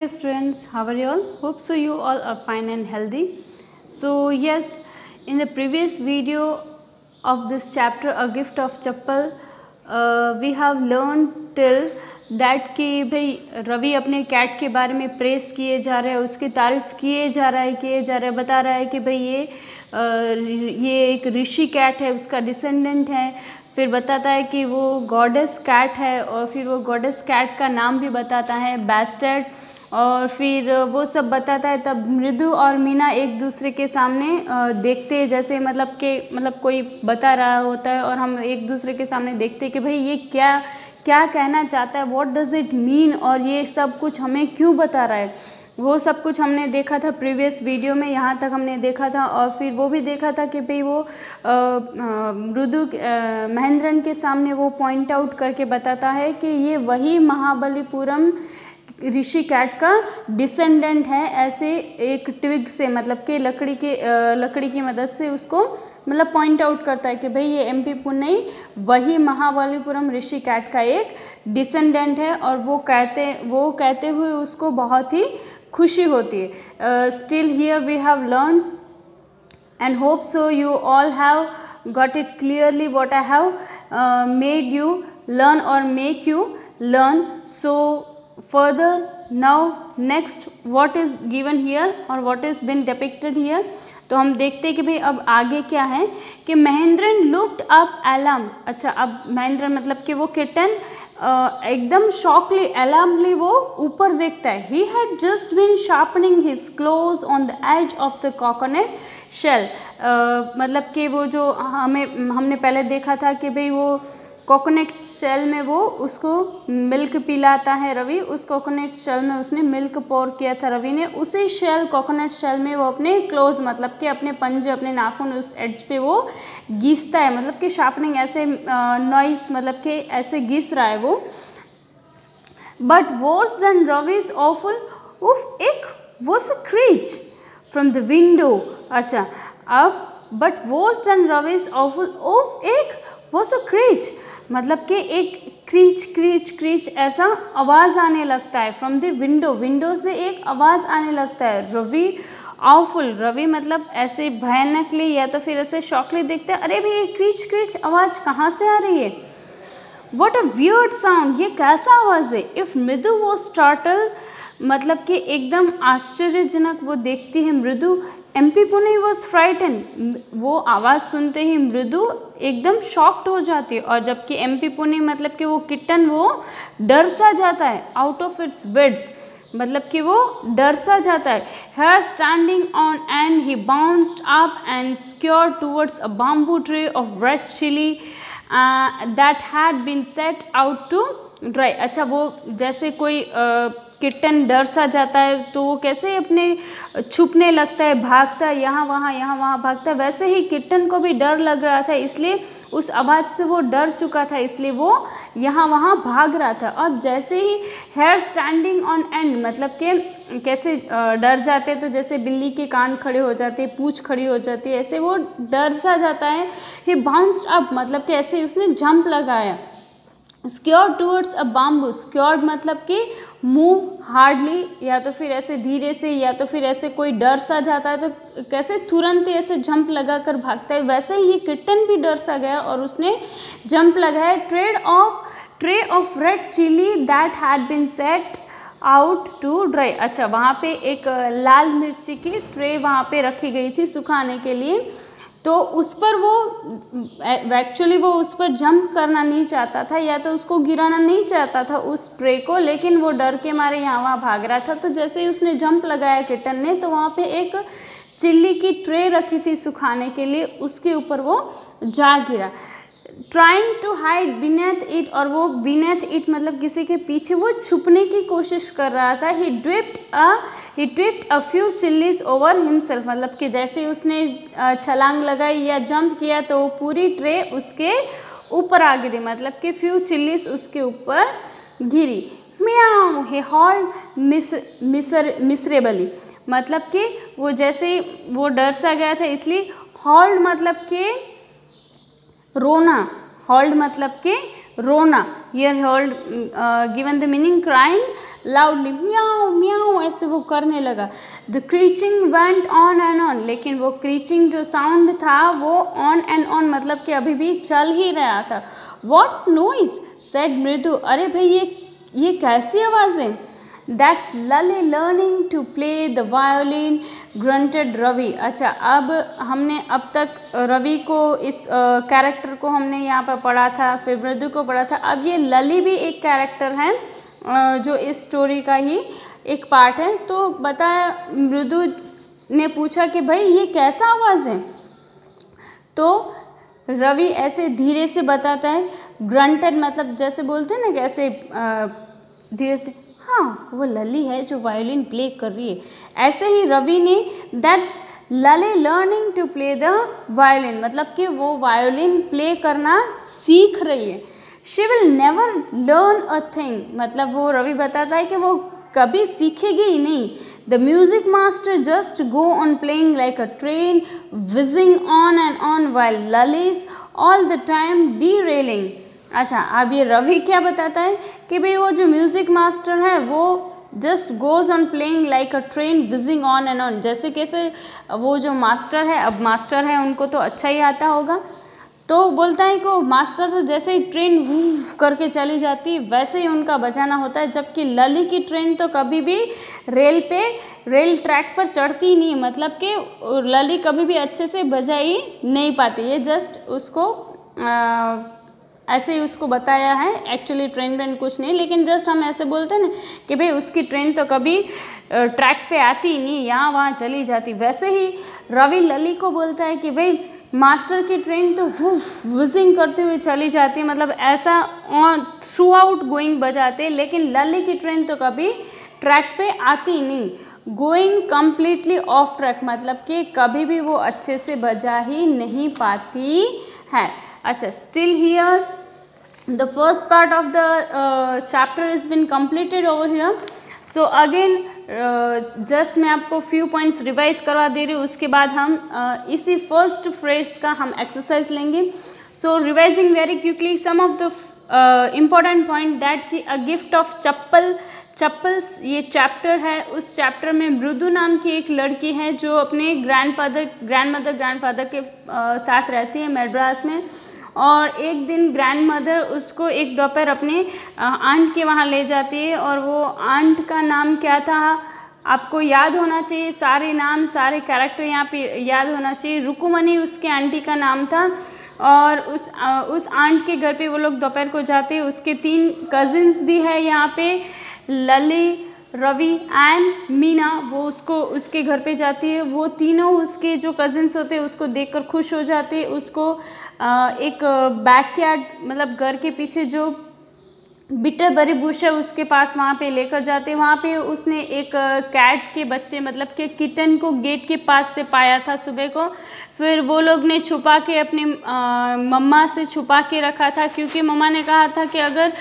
Hey students, how are you all? Hope so you all are fine and healthy. So yes, in the previous video of this chapter, A Gift of Chappal, we have learned till that कि भाई रवि अपने cat के बारे में press किए जा रहे हैं, उसकी तारीफ किए जा रहा है, बता रहा है कि भाई ये एक ऋषि कैट है, उसका डिसेंडेंट है। फिर बताता है कि वो गॉडेस कैट है और फिर वो गॉडेस कैट का नाम भी बताता है बैस्टर्ड, और फिर वो सब बताता है। तब मृदु और मीना एक दूसरे के सामने देखते हैं, जैसे मतलब कोई बता रहा होता है और हम एक दूसरे के सामने देखते हैं कि भाई ये क्या क्या कहना चाहता है, व्हाट डज़ इट मीन, और ये सब कुछ हमें क्यों बता रहा है। वो सब कुछ हमने देखा था प्रीवियस वीडियो में, यहाँ तक हमने देखा था। और फिर वो भी देखा था कि भाई वो मृदु महेंद्रन के सामने वो पॉइंट आउट करके बताता है कि ये वही महाबलीपुरम ऋषि कैट का डिसेंडेंट है, ऐसे एक ट्विग से, मतलब कि लकड़ी की मदद से उसको मतलब पॉइंट आउट करता है कि भाई ये एमपी पुन्नई वही महाबलीपुरम ऋषि कैट का एक डिसेंडेंट है। और वो कहते हुए उसको बहुत ही खुशी होती है। Still here we have learn and hope so you all have got it clearly what I have made you learn or make you learn. So further now next what is given here or what is been depicted here, तो हम देखते हैं कि भाई अब आगे क्या है कि महेंद्रन लुक्ड अप अलार्म। अच्छा, अब महेंद्रन मतलब कि वो किटन एकदम शॉकली अलार्मली वो ऊपर देखता है। He had just been sharpening his claws on the edge of the coconut shell. मतलब कि वो जो हमने पहले देखा था कि भाई वो कोकोनट शेल में वो उसको मिल्क पिलाता है रवि, उस कोकोनट शेल में उसने मिल्क पोर किया था रवि ने, उसी कोकोनट शेल में वो अपने क्लोज मतलब कि अपने पंजे, अपने नाखून उस एड्ज पे वो घिसता है, मतलब कि शार्पनिंग ऐसे नॉइस मतलब कि ऐसे घिस रहा है वो। बट वर्स देन रवि's awful उफ एक was a screech from the window। अच्छा, अब बट वर्स देन रवि's awful उफ एक was a screech, मतलब कि एक क्रीच ऐसा आवाज़ आने लगता है फ्रॉम द विंडो से एक आवाज़ आने लगता है। रवि मतलब ऐसे भयानकली या तो फिर ऐसे शॉकली देखते हैं, अरे भाई ये क्रीच आवाज़ कहाँ से आ रही है, व्हाट अ वियर्ड साउंड, ये कैसा आवाज़ है। इफ़ मृदु वो स्टार्टल मतलब कि एकदम आश्चर्यजनक वो देखती है मृदु। एमपी पुन्नई वॉज फ्राइटन, वो आवाज़ सुनते ही मृदु एकदम शॉक्ड हो जाती है, और जबकि एमपी पुन्नई मतलब कि वो किटन वो डर सा जाता है आउट ऑफ इट्स विड्स, मतलब कि वो डर सा जाता है। Hair standing on end he bounced up and scurried towards a bamboo tree of red chilli that had been set out to dry. अच्छा, वो जैसे कोई किटन डर सा जाता है तो वो कैसे अपने छुपने लगता है, भागता है यहाँ वहाँ भागता है, वैसे ही किटन को भी डर लग रहा था, इसलिए उस आवाज़ से वो डर चुका था, इसलिए वो यहाँ वहाँ भाग रहा था। और जैसे ही हेयर स्टैंडिंग ऑन एंड मतलब कि कैसे डर जाते तो जैसे बिल्ली के कान खड़े हो जाते, पूँछ खड़ी हो जाती है, ऐसे वो डर सा जाता है। ही बाउंस्ड अप मतलब कि ऐसे उसने जंप लगाया। स्क्योर्ड टूवर्ड्स अ बाम्बू, स्क्योर्ड मतलब कि मूव हार्डली, या तो फिर ऐसे धीरे से, या तो फिर ऐसे कोई डर सा जाता है तो कैसे तुरंत ही ऐसे जंप लगा कर भागता है, वैसे ही किटन भी डर सा गया और उसने जंप लगाया। Tray of red chilli that had been set out to dry. अच्छा, वहाँ पे एक लाल मिर्ची की ट्रे वहाँ पे रखी गई थी सुखाने के लिए, तो उस पर वो एक्चुअली वो उस पर जंप करना नहीं चाहता था, या तो उसको गिराना नहीं चाहता था उस ट्रे को, लेकिन वो डर के मारे यहाँ वहाँ भाग रहा था। तो जैसे ही उसने जंप लगाया किटन ने, तो वहाँ पे एक चिल्ली की ट्रे रखी थी सुखाने के लिए, उसके ऊपर वो जा गिरा। Trying to hide beneath it, और वो बीनेथ इट मतलब किसी के पीछे वो छुपने की कोशिश कर रहा था। He tipped a few chillies over himself, मतलब कि जैसे उसने छलांग लगाई या जंप किया तो वो पूरी ट्रे उसके ऊपर आ गिरी, मतलब कि फ्यू चिल्लीज उसके ऊपर गिरी। म्याऊ ही हॉल्ड मिसरेबली, मतलब कि वो जैसे वो डर सा गया था, इसलिए हॉल्ड मतलब कि रोना, हॉल्ड मतलब कि रोना। Here howled given the meaning crying loudly म्याऊ म्याऊ उसको करने लगा। The screeching went on and on, लेकिन वो क्रीचिंग जो साउंड था वो ऑन एंड ऑन मतलब कि अभी भी चल ही रहा था। व्हाट्स नॉइज सेड मृदु, अरे भाई ये कैसी आवाज़ें। That's Lally learning to play the violin grunted Ravi. अच्छा, अब हमने अब तक रवि को इस कैरेक्टर को हमने यहाँ पर पढ़ा था, फिर मृदु को पढ़ा था। अब ये लली भी एक कैरेक्टर है जो इस स्टोरी का ही एक पार्ट है। तो बताया, मृदु ने पूछा कि भाई ये कैसा आवाज़ है। तो रवि ऐसे धीरे से बताता है, ग्रंटेड मतलब जैसे बोलते हैं ना कैसे धीरे से, हाँ वो लली है जो वायोलिन प्ले कर रही है। ऐसे ही रवि ने that's Lally learning to play the violin, मतलब कि वो वायोलिन प्ले करना सीख रही है। She will never learn a thing, मतलब वो रवि बताता है कि वो कभी सीखेगी ही नहीं। The music master just go on playing like a train whizzing on and on while Lally's all the time derailing. अच्छा, अब ये रवि क्या बताता है कि भाई वो जो म्यूज़िक मास्टर है वो just goes on playing like a train whizzing on and on, जैसे कैसे वो जो मास्टर है, अब मास्टर है उनको तो अच्छा ही आता होगा, तो बोलता है कि वो मास्टर तो जैसे ही ट्रेन वूफ करके चली जाती वैसे ही उनका बजाना होता है। जबकि लली की ट्रेन तो कभी भी रेल ट्रैक पर चढ़ती नहीं, मतलब कि लली कभी भी अच्छे से बजा ही नहीं पाती। ये जस्ट उसको ऐसे ही उसको बताया है, एक्चुअली ट्रेन कुछ नहीं, लेकिन जस्ट हम ऐसे बोलते हैं ना कि भाई उसकी ट्रेन तो कभी ट्रैक पे आती नहीं, यहाँ वहाँ चली जाती। वैसे ही रवि लली को बोलता है कि भाई मास्टर की ट्रेन तो विजिंग करते हुए चली जाती है, मतलब ऐसा ऑन थ्रू आउट गोइंग बजाते, लेकिन लली की ट्रेन तो कभी ट्रैक पे आती नहीं। गोइंग कम्प्लीटली ऑफ ट्रैक, मतलब कि कभी भी वो अच्छे से बजा ही नहीं पाती है। अच्छा, still here the first part of the chapter has been completed over here. So again just मैं आपको few points revise करवा दे रही हूँ, उसके बाद हम इसी first phrase का हम exercise लेंगे। So revising very quickly some of the important point that कि a gift of चप्पल्स ये चैप्टर है। उस चैप्टर में मृदु नाम की एक लड़की है जो अपने ग्रैंडमदर के साथ रहती है मद्रास में, और एक दिन ग्रैंडमदर उसको एक दोपहर अपने आंट के वहाँ ले जाती है, और वो आंट का नाम क्या था आपको याद होना चाहिए, सारे नाम सारे कैरेक्टर यहाँ पे याद होना चाहिए। रुकुमनी उसके आंटी का नाम था, और उस आंट के घर पे वो लोग दोपहर को जाते हैं। उसके 3 कजिन्स भी है यहाँ पे, लली, रवि एंड मीना, वो उसके घर पे जाती है। वो तीनों उसके जो कजिन्स होते हैं उसको देखकर खुश हो जाते हैं। उसको एक बैकयार्ड मतलब घर के पीछे जो बिटरबरी बुश है उसके पास वहाँ पे लेकर जाते हैं। वहाँ पे उसने एक कैट के बच्चे मतलब के किटन को गेट के पास से पाया था सुबह को। फिर वो लोग ने छुपा के अपनी मम्मा से छुपा के रखा था, क्योंकि मम्मा ने कहा था कि अगर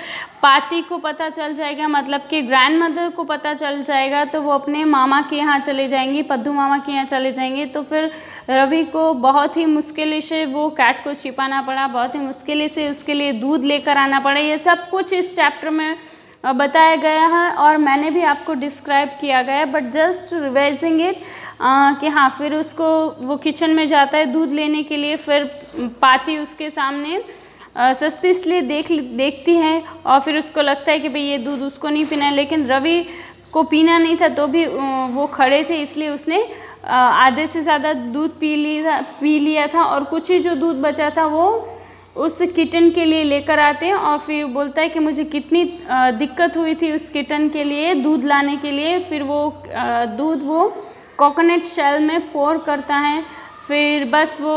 पाती को पता चल जाएगा, मतलब कि ग्रैंडमदर को पता चल जाएगा, तो वो अपने मामा के यहाँ चले जाएंगी, पद्दू मामा के यहाँ चले जाएंगे। तो फिर रवि को बहुत ही मुश्किल से वो कैट को छिपाना पड़ा, बहुत ही मुश्किल से उसके लिए दूध लेकर आना पड़ा। ये सब कुछ इस चैप्टर में बताया गया है और मैंने भी आपको डिस्क्राइब किया गया है, बट जस्ट रिवाइजिंग इट कि हाँ, फिर उसको वो किचन में जाता है दूध लेने के लिए। फिर पाती उसके सामने सस्पिशली देखती है और फिर उसको लगता है कि भाई ये दूध उसको नहीं पीना है, लेकिन रवि को पीना नहीं था तो भी वो खड़े थे, इसलिए उसने आधे से ज़्यादा दूध पी लिया था और कुछ ही जो दूध बचा था वो उस किटन के लिए लेकर आते हैं। और फिर बोलता है कि मुझे कितनी दिक्कत हुई थी उस किटन के लिए दूध लाने के लिए। फिर वो दूध वो कोकोनट शेल में पोर करता है। फिर बस वो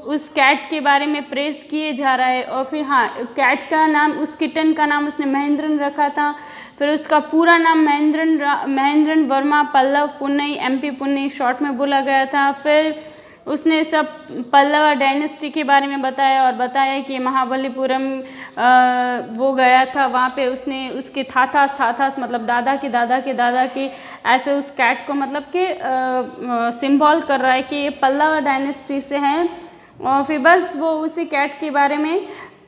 उस कैट के बारे में प्रेज़ किए जा रहा है। और फिर हाँ, कैट का नाम, उस किटन का नाम उसने महेंद्रन रखा था। फिर उसका पूरा नाम महेंद्रन वर्मा पल्लव पुन्नई MP पुन्नई शॉर्ट में बोला गया था। फिर उसने सब पल्लव डायनेस्टी के बारे में बताया और बताया कि महाबलीपुरम वो गया था, वहाँ पे उसने उसके थाथास मतलब दादा के ऐसे उस कैट को मतलब कि सिंबल कर रहा है कि ये पल्लव डायनेस्टी से हैं। और फिर बस वो उसी कैट के बारे में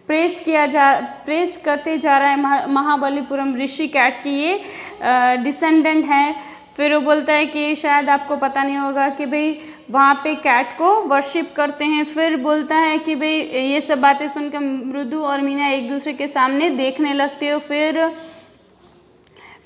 प्रेस करते जा रहा है। महाबलीपुरम ऋषि कैट की ये डिसेंडेंट है। फिर वो बोलता है कि शायद आपको पता नहीं होगा कि भाई वहाँ पे कैट को वर्शिप करते हैं। फिर बोलता है कि भाई ये सब बातें सुनकर मृदु और मीना एक दूसरे के सामने देखने लगते हो।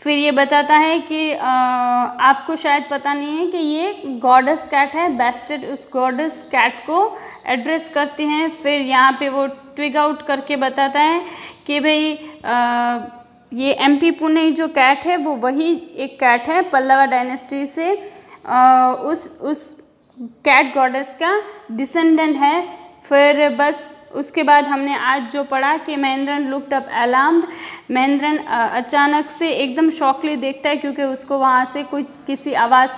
फिर ये बताता है कि आपको शायद पता नहीं है कि ये गॉडेस कैट है। बेस्टेड उस गॉडेस कैट को एड्रेस करते हैं। फिर यहाँ पे वो ट्विग आउट करके बताता है कि भाई ये एमपी पुणे जो कैट है वो वही एक कैट है पल्लवा डायनेस्टी से, उस कैट गॉडेस का डिसेंडेंट है। फिर बस उसके बाद हमने आज जो पढ़ा कि Mahendran looked up alarmed. Mahendran अचानक से एकदम शॉकली देखता है क्योंकि उसको वहाँ से कुछ किसी आवाज़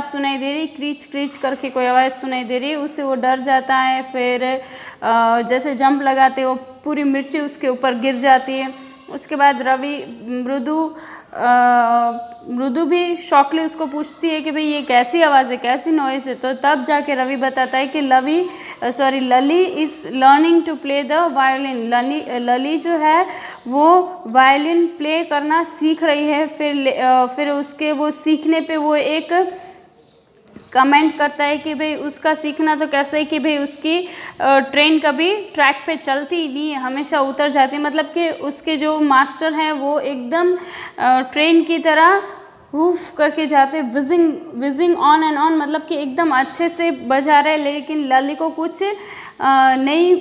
सुनाई दे रही, क्रीच क्रीच करके कोई आवाज़ सुनाई दे रही है। उससे वो डर जाता है। फिर जैसे जंप लगाते वो पूरी मिर्ची उसके ऊपर गिर जाती है। उसके बाद मृदु भी शॉकली उसको पूछती है कि भाई ये कैसी आवाज़ है, कैसी नॉइज़ है। तो तब जाके रवि बताता है कि Lally is learning to play the violin. Lally जो है वो वायलिन प्ले करना सीख रही है। फिर उसके वो सीखने पे वो एक कमेंट करता है कि भाई उसका सीखना तो कैसे है कि भाई उसकी ट्रेन कभी ट्रैक पे चलती ही नहीं है, हमेशा उतर जाती है। मतलब कि उसके जो मास्टर हैं वो एकदम ट्रेन की तरह वूफ करके जाते, विजिंग ऑन एंड ऑन, मतलब कि एकदम अच्छे से बजा रहे। लेकिन लली को कुछ नहीं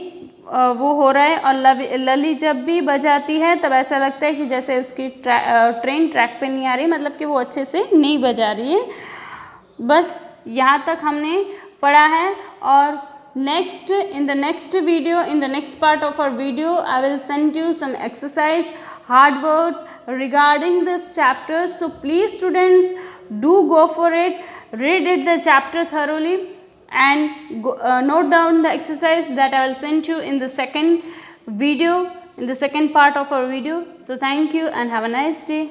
वो हो रहा है। और लली जब भी बजाती है तब ऐसा लगता है कि जैसे उसकी ट्रेन ट्रैक पे नहीं आ रही, मतलब कि वो अच्छे से नहीं बजा रही है। बस यहाँ तक हमने पढ़ा है। और in the next part of our video, I will send you some exercise, hard words regarding this chapter. So please students, do go for it, read it the chapter thoroughly and note down the exercise that I will send you in the second part of our video. So thank you and have a nice day.